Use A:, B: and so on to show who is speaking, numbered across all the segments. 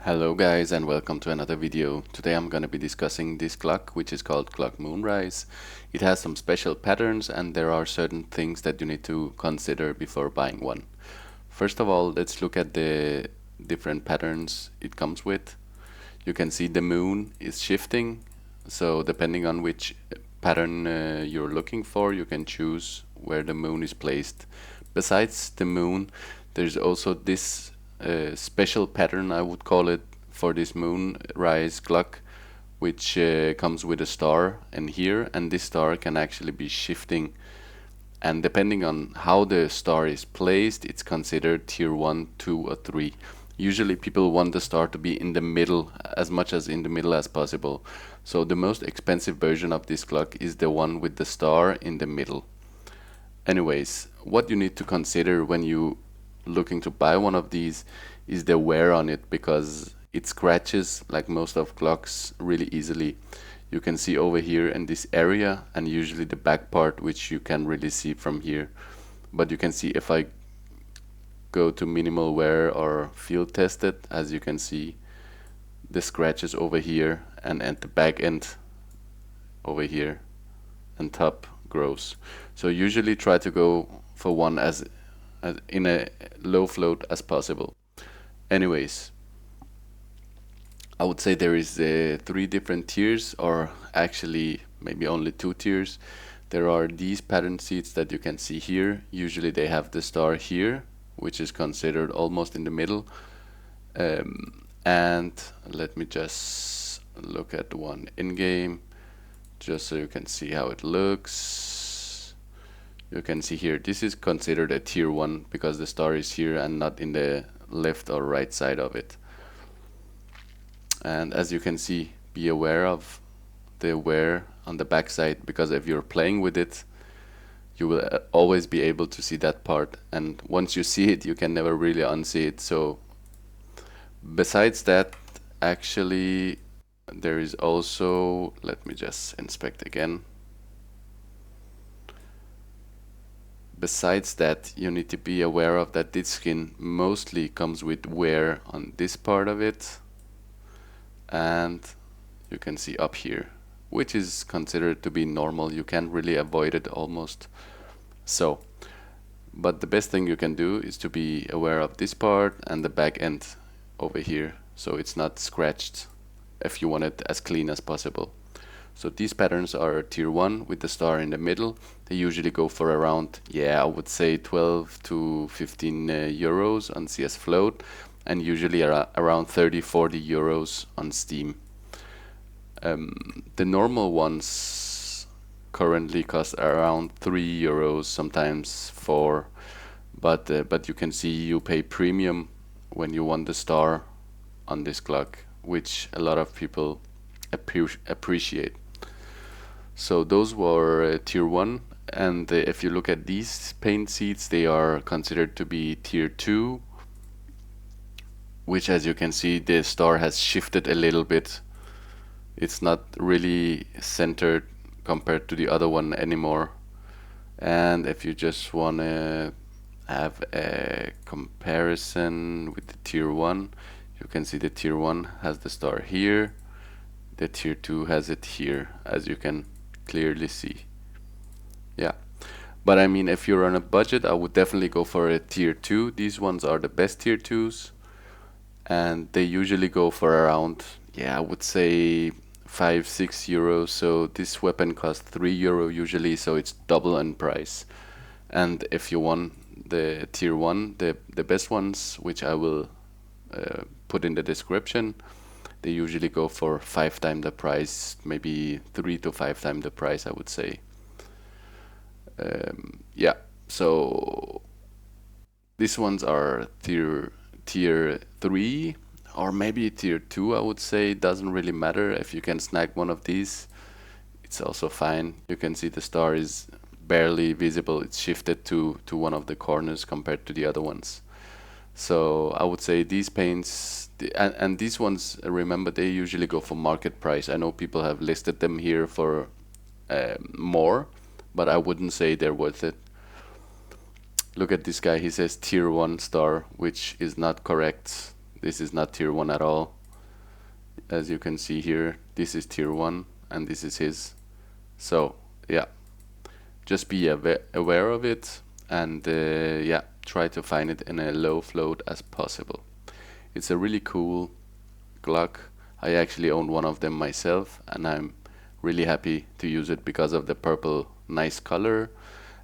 A: Hello guys and welcome to another video. Today I'm going to be discussing this Glock, which is called Glock Moonrise. It has some special patterns and there are certain things that you need to consider before buying one. First of all, let's look at the different patterns it comes with. You can see the moon is shifting, so depending on which pattern you're looking for, you can choose where the moon is placed. Besides the moon, there's also this special pattern, I would call it, for this Moonrise Glock, which comes with a star and here, and this star can actually be shifting, and depending on how the star is placed, it's considered tier 1, 2 or 3. Usually people want the star to be in the middle, as much as in the middle as possible. So the most expensive version of this Glock is the one with the star in the middle. Anyways, what you need to consider when you looking to buy one of these is the wear on it, because it scratches like most of Glocks really easily. You can see over here in this area, and usually the back part, which you can really see from here. But you can see if I go to minimal wear or field test it, as you can see the scratches over here, and at the back end over here and top grows. So usually try to go for one as in a low float as possible. Anyways, I would say there is 3 different tiers, or actually maybe only 2 tiers. There are these pattern seats that you can see here. Usually they have the star here, which is considered almost in the middle. And let me just look at one in game, just so you can see how it looks. You can see here, this is considered a tier 1 because the star is here and not in the left or right side of it. And as you can see, be aware of the wear on the back side, because if you're playing with it, you will always be able to see that part, and once you see it, you can never really unsee it. So besides that, actually there is also, let me just inspect again. Besides that, you need to be aware of that this skin mostly comes with wear on this part of it, and you can see up here, which is considered to be normal. You can't really avoid it almost. So, but the best thing you can do is to be aware of this part and the back end over here, so it's not scratched, if you want it as clean as possible. So these patterns are tier 1 with the star in the middle. They usually go for around, I would say 12 to 15 euros on CS Float, and usually around 30-40 euros on Steam. The normal ones currently cost around 3 euros, sometimes 4, but you can see you pay premium when you want the star on this Glock, which a lot of people appreciate. So those were tier 1, and if you look at these paint seats, they are considered to be tier 2, which, as you can see, the star has shifted a little bit. It's not really centered compared to the other one anymore. And if you just want to have a comparison with the tier 1, you can see the tier 1 has the star here, the tier 2 has it here, as you can clearly see. But I mean, if you're on a budget, I would definitely go for a tier 2. These ones are the best tier 2s, and they usually go for around, I would say 5-6 euros. So this weapon costs 3 euro usually, so it's double in price. And if you want the tier 1, the best ones, which I will put in the description, they usually go for 5 times the price, maybe 3 to 5 times the price, I would say. So these ones are tier 3 or maybe tier 2, I would say. It doesn't really matter. If you can snag one of these, it's also fine. You can see the star is barely visible. It's shifted to one of the corners compared to the other ones. So I would say these paints, and these ones, remember, they usually go for market price. I know people have listed them here for more, but I wouldn't say they're worth it. Look at this guy, he says tier 1 star, which is not correct. This is not tier 1 at all. as you can see here, this is tier 1 and this is his. So yeah, just be aware of it, and yeah, try to find it in a low float as possible. It's a really cool Glock. I actually own one of them myself, and I'm really happy to use it because of the purple nice color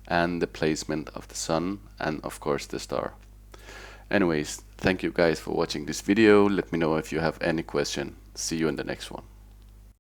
A: and the placement of the sun, and of course the star. Anyways, thank you guys for watching this video. Let me know if you have any question. See you in the next one.